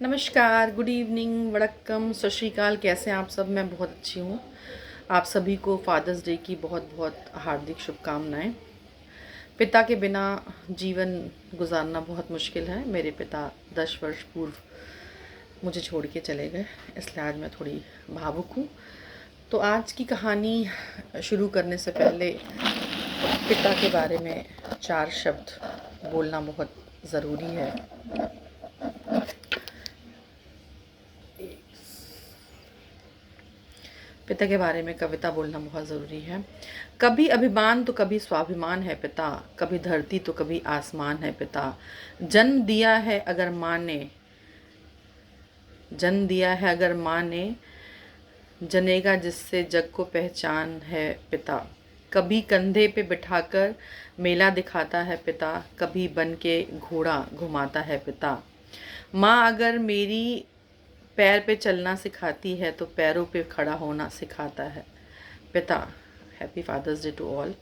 नमस्कार, good evening, वड़क्कम, सत श्री अकाल। कैसे हैं आप सब? मैं बहुत अच्छी हूँ। आप सभी को फादर्स डे की बहुत बहुत हार्दिक शुभकामनाएं। पिता के बिना जीवन गुजारना बहुत मुश्किल है। मेरे पिता 10 वर्ष पूर्व मुझे छोड़ के चले गए, इसलिए आज मैं थोड़ी भावुक हूँ। तो आज की कहानी शुरू करने से पहले पिता के बारे में 4 शब्द बोलना बहुत ज़रूरी है। पिता के बारे में कविता बोलना बहुत ज़रूरी है। कभी अभिमान तो कभी स्वाभिमान है पिता, कभी धरती तो कभी आसमान है पिता। जन्म दिया है अगर माँ ने, जन्म दिया है अगर माँ ने, जनेगा जिससे जग को पहचान है पिता। कभी कंधे पे बिठाकर मेला दिखाता है पिता, कभी बन के घोड़ा घुमाता है पिता। माँ अगर मेरी पैर पे चलना सिखाती है तो पैरों पे खड़ा होना सिखाता है पिता। Happy father's day to all.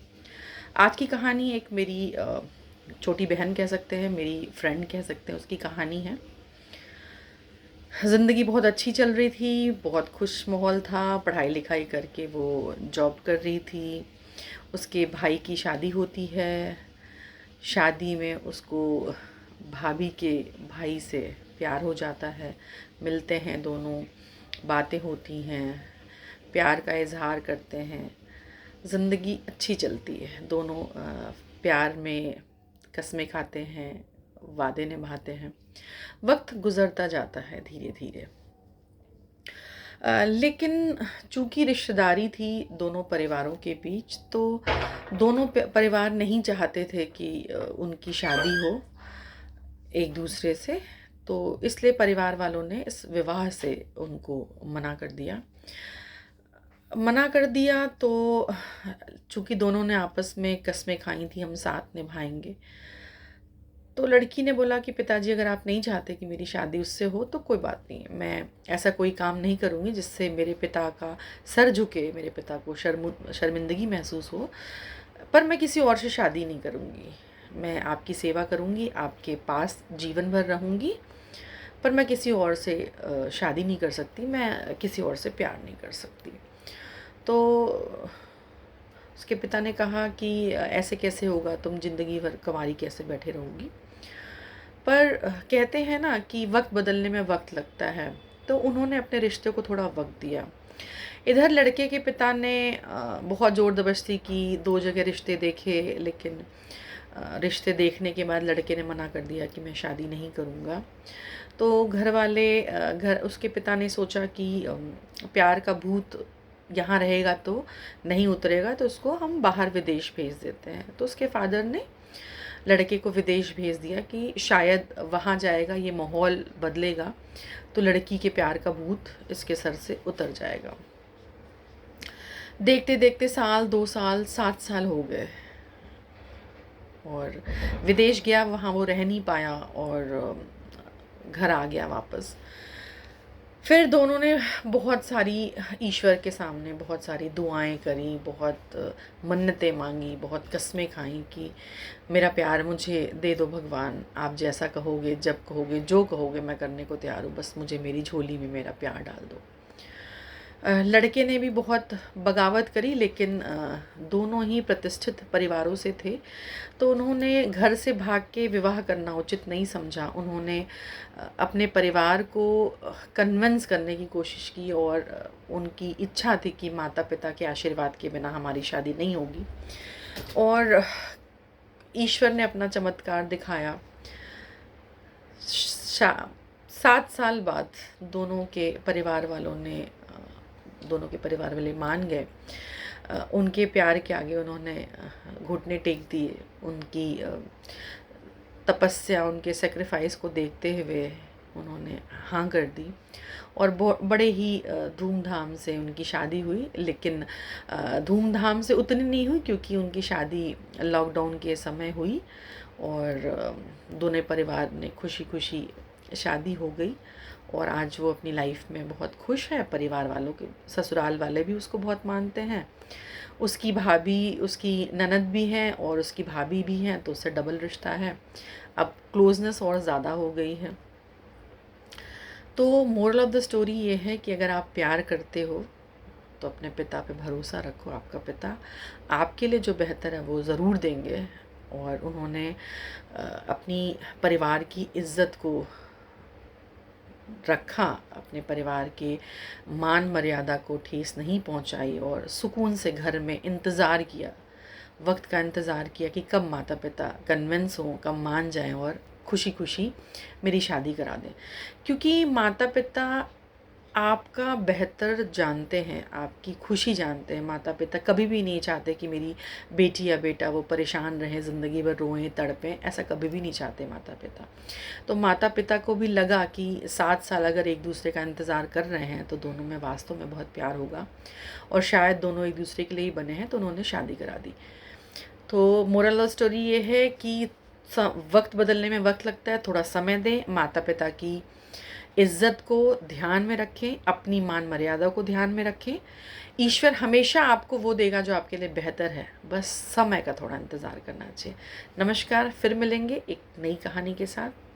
आज की कहानी एक मेरी छोटी बहन कह सकते हैं, मेरी फ्रेंड कह सकते हैं, उसकी कहानी है। ज़िंदगी बहुत अच्छी चल रही थी, बहुत खुश माहौल था। पढ़ाई लिखाई करके वो जॉब कर रही थी। उसके भाई की शादी होती है। शादी में उसको भाभी के भाई से प्यार हो जाता है। मिलते हैं दोनों, बातें होती हैं, प्यार का इजहार करते हैं। ज़िंदगी अच्छी चलती है। दोनों प्यार में कस्में खाते हैं, वादे निभाते हैं। वक्त गुज़रता जाता है धीरे धीरे। लेकिन चूँकि रिश्तेदारी थी दोनों परिवारों के बीच, तो दोनों परिवार नहीं चाहते थे कि उनकी शादी हो एक दूसरे से। तो इसलिए परिवार वालों ने इस विवाह से उनको मना कर दिया। मना कर दिया तो चूँकि दोनों ने आपस में कस्में खाई थी हम साथ निभाएंगे, तो लड़की ने बोला कि पिताजी अगर आप नहीं चाहते कि मेरी शादी उससे हो तो कोई बात नहीं, मैं ऐसा कोई काम नहीं करूँगी जिससे मेरे पिता का सर झुके, मेरे पिता को शर्मिंदगी महसूस हो। पर मैं किसी और से शादी नहीं करूँगी। मैं आपकी सेवा करूँगी, आपके पास जीवन भर रहूँगी, पर मैं किसी और से शादी नहीं कर सकती, मैं किसी और से प्यार नहीं कर सकती। तो उसके पिता ने कहा कि ऐसे कैसे होगा, तुम ज़िंदगी भर कुंवारी कैसे बैठे रहोगी। पर कहते हैं ना कि वक्त बदलने में वक्त लगता है, तो उन्होंने अपने रिश्ते को थोड़ा वक्त दिया। इधर लड़के के पिता ने बहुत ज़ोर ज़बरदस्ती की, 2 जगह रिश्ते देखे, लेकिन रिश्ते देखने के बाद लड़के ने मना कर दिया कि मैं शादी नहीं करूँगा। तो घर वाले घर उसके पिता ने सोचा कि प्यार का भूत यहाँ रहेगा तो नहीं उतरेगा, तो उसको हम बाहर विदेश भेज देते हैं। तो उसके फादर ने लड़के को विदेश भेज दिया कि शायद वहाँ जाएगा, ये माहौल बदलेगा तो लड़की के प्यार का भूत इसके सर से उतर जाएगा। देखते देखते साल, 2 साल, 7 साल हो गए और विदेश गया, वहाँ वो रह नहीं पाया और घर आ गया वापस। फिर दोनों ने बहुत सारी ईश्वर के सामने बहुत सारी दुआएं करी, बहुत मन्नतें मांगी, बहुत कस्में खाई कि मेरा प्यार मुझे दे दो भगवान, आप जैसा कहोगे, जब कहोगे, जो कहोगे मैं करने को तैयार हूँ, बस मुझे मेरी झोली में मेरा प्यार डाल दो। लड़के ने भी बहुत बगावत करी, लेकिन दोनों ही प्रतिष्ठित परिवारों से थे, तो उन्होंने घर से भाग के विवाह करना उचित नहीं समझा। उन्होंने अपने परिवार को कन्विंस करने की कोशिश की और उनकी इच्छा थी कि माता पिता के आशीर्वाद के बिना हमारी शादी नहीं होगी। और ईश्वर ने अपना चमत्कार दिखाया। 7 साल बाद दोनों के परिवार वालों ने दोनों के परिवार वाले मान गए। उनके प्यार के आगे उन्होंने घुटने टेक दिए। उनकी तपस्या, उनके सेक्रीफाइस को देखते हुए उन्होंने हाँ कर दी और बड़े ही धूमधाम से उनकी शादी हुई। लेकिन धूमधाम से उतनी नहीं हुई क्योंकि उनकी शादी लॉकडाउन के समय हुई और दोनों परिवार ने खुशी खुशी शादी हो गई और आज वो अपनी लाइफ में बहुत खुश है। परिवार वालों के ससुराल वाले भी उसको बहुत मानते हैं। उसकी भाभी, उसकी ननद भी हैं और उसकी भाभी भी हैं, तो उससे डबल रिश्ता है। अब क्लोजनेस और ज़्यादा हो गई है। तो मोरल ऑफ़ द स्टोरी ये है कि अगर आप प्यार करते हो तो अपने पिता पे भरोसा रखो। आपका पिता आपके लिए जो बेहतर है वो ज़रूर देंगे, और उन्होंने अपनी परिवार की इज़्ज़त को रखा, अपने परिवार के मान मर्यादा को ठेस नहीं पहुंचाई, और सुकून से घर में इंतज़ार किया, वक्त का इंतज़ार किया कि कब माता पिता कन्विंस हों, कब मान जाएं और खुशी खुशी मेरी शादी करा दें। क्योंकि माता पिता आपका बेहतर जानते हैं, आपकी खुशी जानते हैं। माता पिता कभी भी नहीं चाहते कि मेरी बेटी या बेटा वो परेशान रहें, ज़िंदगी भर रोएं तड़पें, ऐसा कभी भी नहीं चाहते माता पिता। तो माता पिता को भी लगा कि 7 साल अगर एक दूसरे का इंतज़ार कर रहे हैं तो दोनों में वास्तव में बहुत प्यार होगा, और शायद दोनों एक दूसरे के लिए ही बने हैं, तो उन्होंने शादी करा दी। तो मोरल ऑफ स्टोरी ये है कि वक्त बदलने में वक्त लगता है, थोड़ा समय दें, माता पिता की इज्जत को ध्यान में रखें, अपनी मान मर्यादा को ध्यान में रखें। ईश्वर हमेशा आपको वो देगा जो आपके लिए बेहतर है, बस समय का थोड़ा इंतज़ार करना चाहिए। नमस्कार, फिर मिलेंगे एक नई कहानी के साथ।